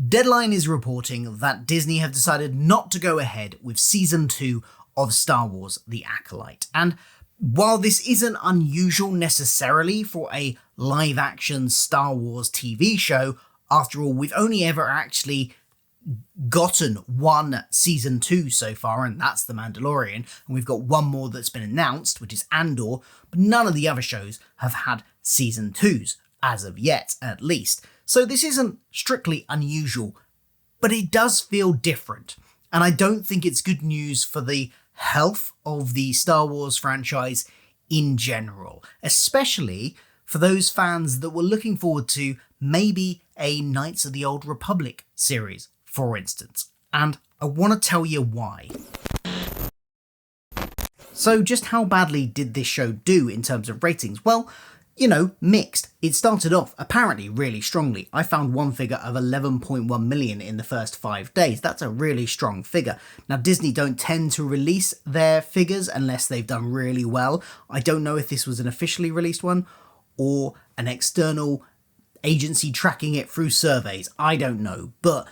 Deadline is reporting that Disney have decided not to go ahead with Season 2 of Star Wars The Acolyte. And while this isn't unusual necessarily for a live-action Star Wars TV show, after all, we've only ever actually gotten one Season 2 so far, and that's The Mandalorian, and we've got one more that's been announced, which is Andor, but none of the other shows have had Season 2s, as of yet, at least. So this isn't strictly unusual, but it does feel different, and I don't think it's good news for the health of the Star Wars franchise in general, especially for those fans that were looking forward to maybe a Knights of the Old Republic series, for instance. And I want to tell you why. So just how badly did this show do in terms of ratings? Well, mixed. It started off apparently really strongly. I found one figure of 11.1 million in the first 5 days. That's a really strong figure. Now, Disney don't tend to release their figures unless they've done really well. I don't know if this was an officially released one or an external agency tracking it through surveys. I don't know, but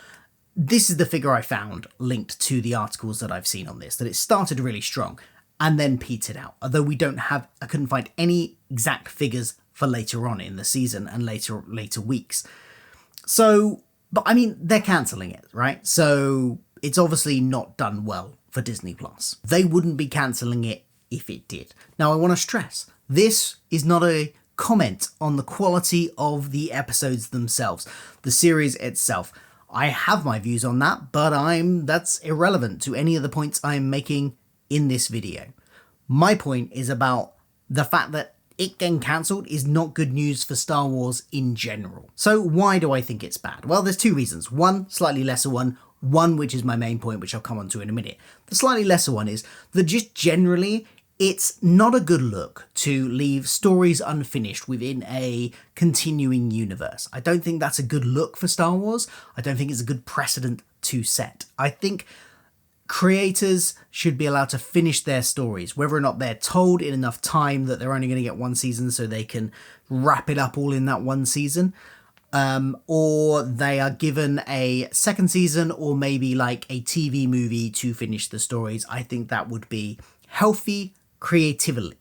this is the figure I found linked to the articles that I've seen on this, that it started really strong and then petered out, although I couldn't find any exact figures for later on in the season and later weeks. So, but I mean, they're cancelling it, right? So it's obviously not done well for Disney+. They wouldn't be cancelling it if it did. Now, I want to stress, this is not a comment on the quality of the episodes themselves, the series itself. I have my views on that, but that's irrelevant to any of the points I'm making in this video. My point is about the fact that it getting cancelled is not good news for Star Wars in general. So why do I think it's bad? Well, there's two reasons. One, slightly lesser one which is my main point, which I'll come on to in a minute. The slightly lesser one is that just generally, it's not a good look to leave stories unfinished within a continuing universe. I don't think that's a good look for Star Wars. I don't think it's a good precedent to set. I think creators should be allowed to finish their stories, whether or not they're told in enough time that they're only going to get one season so they can wrap it up all in that one season, or they are given a second season or maybe like a TV movie to finish the stories. I think that would be healthy creativity.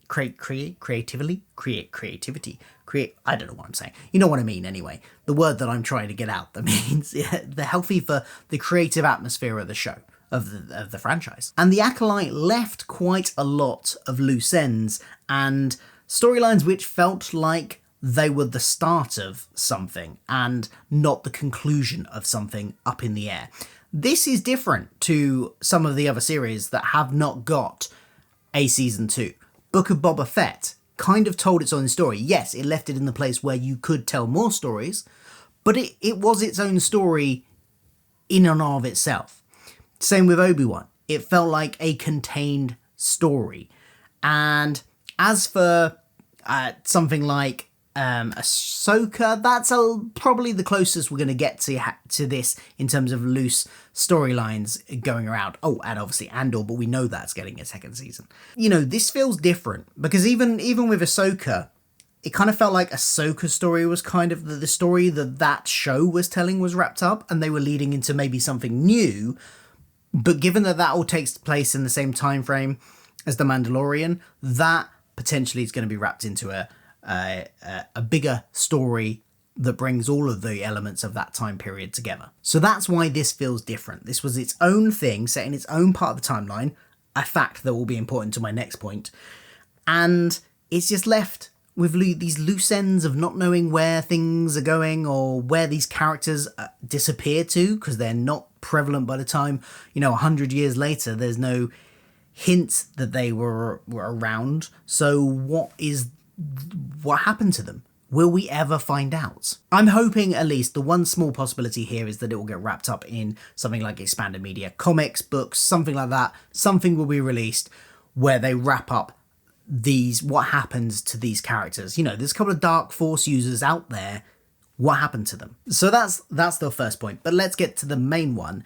I don't know what I'm saying. You know what I mean anyway. The word that I'm trying to get out, that means the healthy for the creative atmosphere of the show. Of the franchise. And The Acolyte left quite a lot of loose ends and storylines which felt like they were the start of something and not the conclusion of something up in the air. This is different to some of the other series that have not got a season 2. Book of Boba Fett kind of told its own story. Yes, it left it in the place where you could tell more stories, but it was its own story in and of itself. Same with Obi-Wan. It felt like a contained story. And as for something like Ahsoka, that's probably the closest we're going to get to this in terms of loose storylines going around. Oh, and obviously Andor, but we know that's getting a second season. This feels different because even with Ahsoka, it kind of felt like Ahsoka's story was kind of the story that show was telling was wrapped up, and they were leading into maybe something new. But given that all takes place in the same time frame as The Mandalorian, that potentially is going to be wrapped into a bigger story that brings all of the elements of that time period together. So that's why this feels different. This was its own thing, set in its own part of the timeline, a fact that will be important to my next point. And it's just left with these loose ends of not knowing where things are going or where these characters disappear to, because they're not prevalent by the time, 100 years later, there's no hint that they were around. So what happened to them? Will we ever find out? I'm hoping at least the one small possibility here is that it will get wrapped up in something like expanded media, comics, books, something like that. Something will be released where they wrap up what happens to these characters. There's a couple of Dark Force users out there. What happened to them? So that's the first point. But let's get to the main one.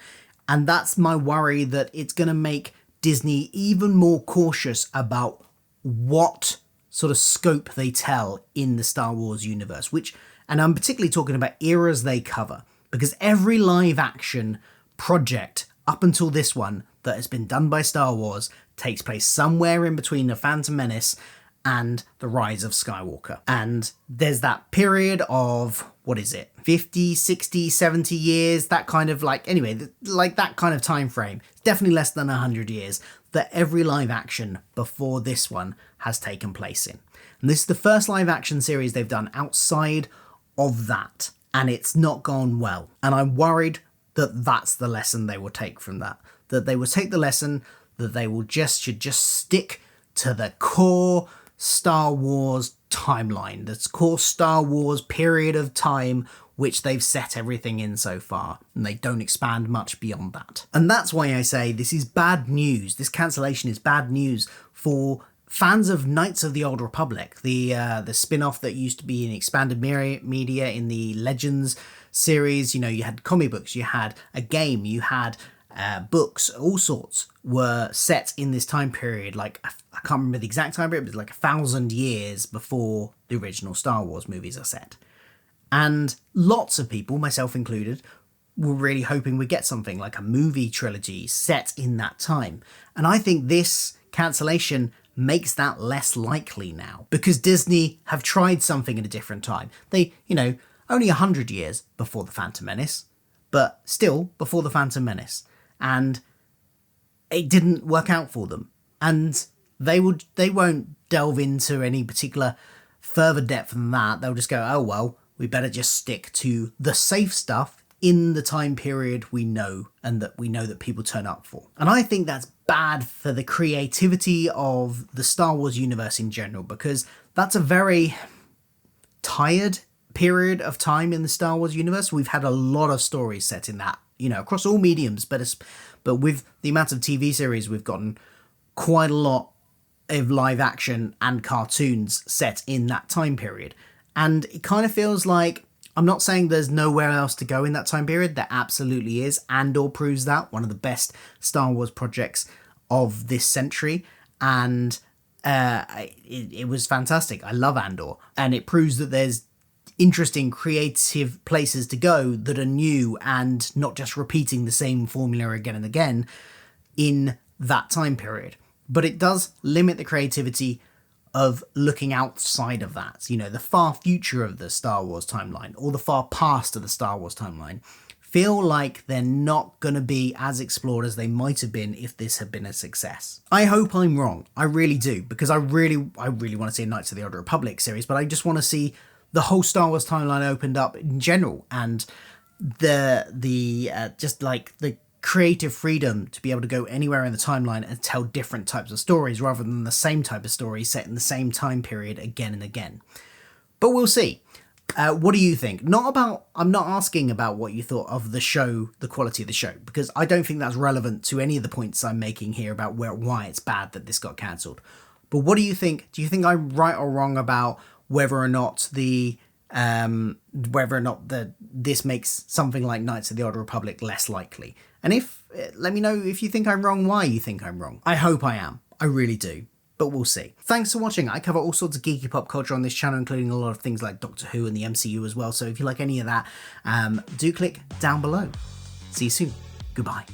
And that's my worry that it's going to make Disney even more cautious about what sort of scope they tell in the Star Wars universe, and I'm particularly talking about eras they cover. because every live action project up until this one that has been done by Star Wars takes place somewhere in between The Phantom Menace and The Rise of Skywalker. And there's that period of, 50, 60, 70 years, that kind of that kind of time frame. It's definitely less than 100 years that every live action before this one has taken place in. And this is the first live action series they've done outside of that, and it's not gone well. And I'm worried that that's the lesson they will take from that. That they will take the lesson that they should just stick to the core Star Wars timeline, the core Star Wars period of time which they've set everything in so far, and they don't expand much beyond that. And that's why I say this is bad news. This cancellation is bad news for fans of Knights of the Old Republic, the spin-off that used to be in expanded media in the Legends series. You know, you had comic books, you had a game, you had books, all sorts were set in this time period. Like, I can't remember the exact time period, but it was like 1,000 years before the original Star Wars movies are set. And lots of people, myself included, were really hoping we'd get something like a movie trilogy set in that time. And I think this cancellation makes that less likely now, because Disney have tried something at a different time. They, only 100 years before The Phantom Menace, but still before The Phantom Menace. And it didn't work out for them. And they won't delve into any particular further depth than that. They'll just go, oh, well, we better just stick to the safe stuff in the time period we know, and that we know that people turn up for. And I think that's bad for the creativity of the Star Wars universe in general, because that's a very tired period of time in the Star Wars universe. We've had a lot of stories set in that, across all mediums, but with the amount of TV series we've gotten, quite a lot of live action and cartoons set in that time period. And it kind of feels like, I'm not saying there's nowhere else to go in that time period. There absolutely is. Andor proves that, one of the best Star Wars projects of this century. And it was fantastic. I love Andor. And it proves that there's interesting, creative places to go that are new and not just repeating the same formula again and again in that time period. But it does limit the creativity of looking outside of that, the far future of the Star Wars timeline, or the far past of the Star Wars timeline, feel like they're not going to be as explored as they might have been if this had been a success. I hope I'm wrong. I really do, because I really want to see a Knights of the Old Republic series, but I just want to see the whole Star Wars timeline opened up in general, and the creative freedom to be able to go anywhere in the timeline and tell different types of stories rather than the same type of story set in the same time period again and again. But we'll see. What do you think? I'm not asking about what you thought of the show, the quality of the show, because I don't think that's relevant to any of the points I'm making here about why it's bad that this got cancelled. But what do you think? Do you think I'm right or wrong about whether or not this makes something like Knights of the Old Republic less likely? And let me know if you think I'm wrong, why you think I'm wrong. I hope I am. I really do. But we'll see. Thanks for watching. I cover all sorts of geeky pop culture on this channel, including a lot of things like Doctor Who and the MCU as well. So if you like any of that, do click down below. See you soon. Goodbye.